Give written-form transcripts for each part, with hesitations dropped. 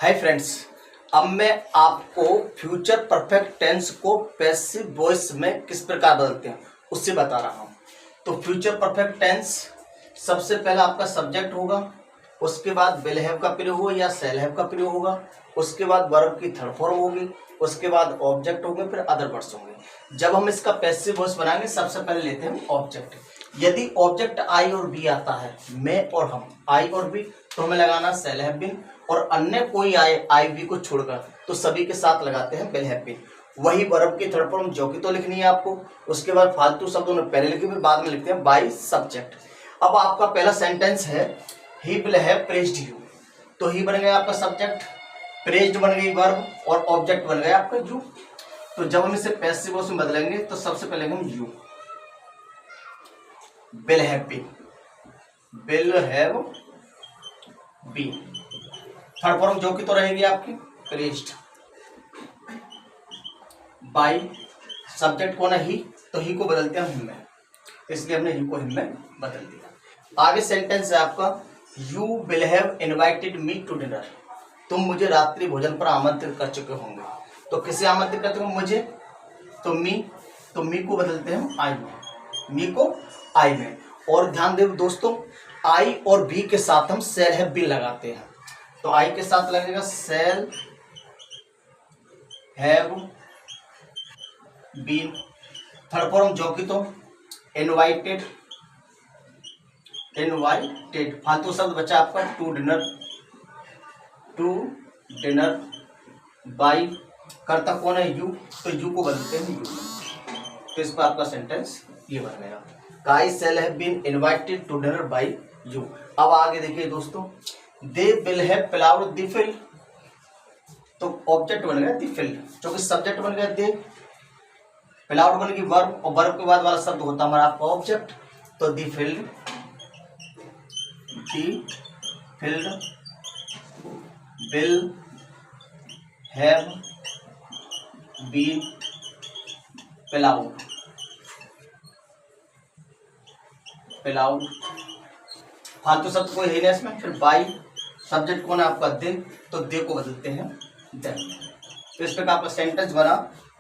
Hi friends, अब मैं आपको फ्यूचर परफेक्ट टेंस को पैसिव वॉइस में किस प्रकार बदलते हैं उससे बता रहा हूँ। तो फ्यूचर परफेक्ट टेंस सबसे पहला आपका सब्जेक्ट होगा, उसके बाद विल हैव का प्रयोग होगा या शैल हैव का प्रयोग होगा, उसके बाद वर्ब की थर्ड फॉर्म होगी, उसके बाद ऑब्जेक्ट होंगे, फिर अदर वर्ड्स होंगे। जब हम इसका पैसिव वॉइस बनाएंगे सबसे पहले लेते हैं ऑब्जेक्ट। यदि ऑब्जेक्ट आई और बी आता है, मैं और हम, आई और बी, तो हमें लगाना शैल हैव बीन, और अन्य कोई आई बी को छोड़कर तो सभी के साथ लगाते हैं विल हैव बीन। वही वर्ब की थर्ड फॉर्म जो कि तो लिखनी है आपको, उसके बाद फालतू शब्दों ने पहले लिखे फिर बाद में लिखते हैं बाय सब्जेक्ट। अब आपका पहला सेंटेंस है he will have praised you, तो ही बन गया आपका सब्जेक्ट, प्रेज्ड बन गई वर्ब और ऑब्जेक्ट बन गया आपका यू। तो जब हम इसे पैसिव वॉइस में बदलेंगे तो सबसे पहले हम you will have been, will have been, third form जो कि तो रहेगी आपकी प्रेज्ड, बाय सब्जेक्ट कौन है ही, तो ही को बदलते हैं हिम में, इसलिए हमने ही को हिम में बदल दिया। आगे सेंटेंस है आपका you will have invited me to dinner, तुम मुझे रात्रि भोजन पर आमंत्रित कर चुके होंगे। तो किसे आमंत्रित करते हो? मुझे, तो मी को बदलते हैं आई में, मी को आई में। और ध्यान दें दोस्तों, आई और बी के साथ हम शैल हैव बीन लगाते हैं, तो आई के साथ लगेगा shall have been, third form जो कि तो इनवाइटेड, फालतू शब्द बचा आपका टू डिनर बाय, करता कौन है यू, तो यू को बदलते हैं यू, तो इस पर आपका सेंटेंस ये बन गया, guy shall have been invited to dinner by you. अब आगे देखिए दोस्तों, they will have ploughed the field, तो ऑब्जेक्ट बन गया द फील्ड, जो कि सब्जेक्ट बन गया दे, प्लाउड बन गई वर्ब, और वर्ब के बाद वाला शब्द होता हमारा आपका ऑब्जेक्ट, तो the field will have been ploughed, फालतू शब्द कोई है नहीं इसमें। फिर बाई सब्जेक्ट कौन है आपका दे, तो दे को बदलते हैं देम। तो इस प्रकार आपका सेंटेंस बना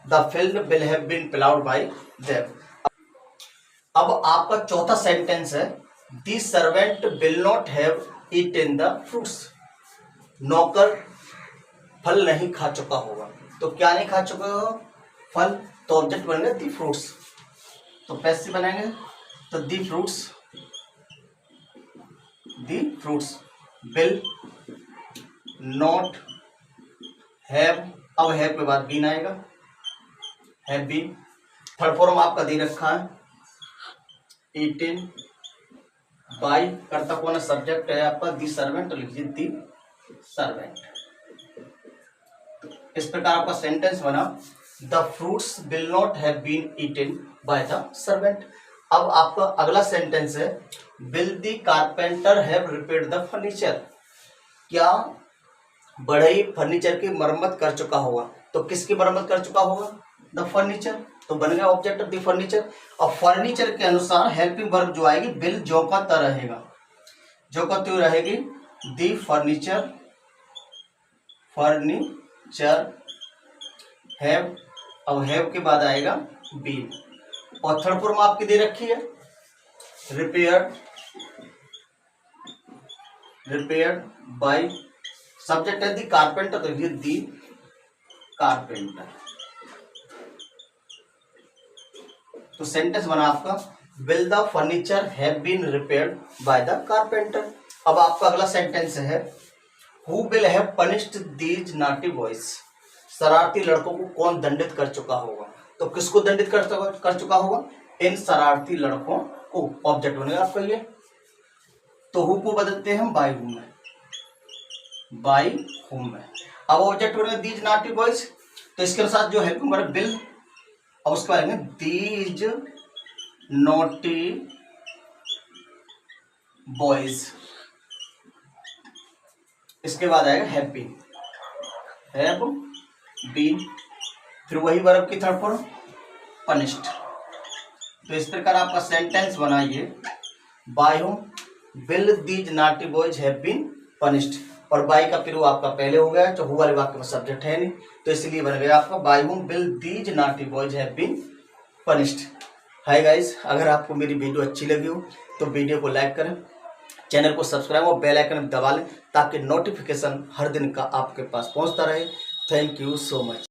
the field will have been ploughed by them. अब आपका चौथा सेंटेंस है the servant will not have eaten the fruits, नौकर फल नहीं खा चुका होगा। तो क्या नहीं खा चुका होगा? फल, तो ऑब्जेक्ट बन गया द फ्रूट्स, तो पैसिव बनाएंगे तो the fruits will not have, अब हैव के बाद बीन आएगा, हैव बीन, थर्ड फॉर्म आपका दे रखा है ईटेन बाय, करता कौन है सब्जेक्ट है आपका दी सर्वेंट, तो लिखिए दी सर्वेंट। इस प्रकार आपका सेंटेंस बना the fruits will not have been eaten by the servant. अब आपका अगला सेंटेंस है will the carpenter have repaired the furniture, क्या बढ़ई फर्नीचर की मरम्मत कर चुका होगा। तो किसकी मरम्मत कर चुका होगा? द फर्नीचर, तो बन गया ऑब्जेक्ट ऑफ द फर्नीचर। और फर्नीचर के अनुसार हेल्पिंग वर्ब जो आएगी विल जो का त रहेगा, जो का त्यों रहेगी द फर्नीचर हैव, अब हैव के बाद आएगा बीन, और थर्ड फॉर्म आपकी दे रखी है रिपेयर्ड बाय, सब्जेक्ट है दी कारपेंटर, तो लिखिए दी कारपेंटर। तो सेंटेंस बना आपका will the furniture have been repaired by the carpenter. अब आपका अगला सेंटेंस है who will have punished these naughty boys, शरारती लड़कों को कौन दंडित कर चुका होगा। तो किसको दंडित कर चुका होगा? इन शरारती लड़कों को, ऑब्जेक्ट बनेगा आपका ये, तो हु को बदलते हैं हम बाय हुम में, अब ऑब्जेक्ट बनेगा दीज नॉटी बॉयज, तो इसके साथ जो है हमारा बिल, और उसके बाद दीज नॉटी बॉयज, इसके बाद आएगा हैव बीन, फिर वही वर्ब की थर्ड फॉर्म पनिश्ड। तो इस प्रकार आपका सेंटेंस बनाइए by whom will these naughty boys have been punished, और बाई का प्रूव आपका पहले हो गया, जो हु वाले वाक्य में सब्जेक्ट है नहीं, तो इसलिए बन गया आपका by whom will these naughty boys have been punished। Hi guys, अगर आपको मेरी वीडियो अच्छी लगी हो तो वीडियो को लाइक करें, चैनल को सब्सक्राइब और बेल आइकन दबा लें ताकि नोटिफिकेशन हर दिन का आपके पास पहुंचता रहे। Thank you so much.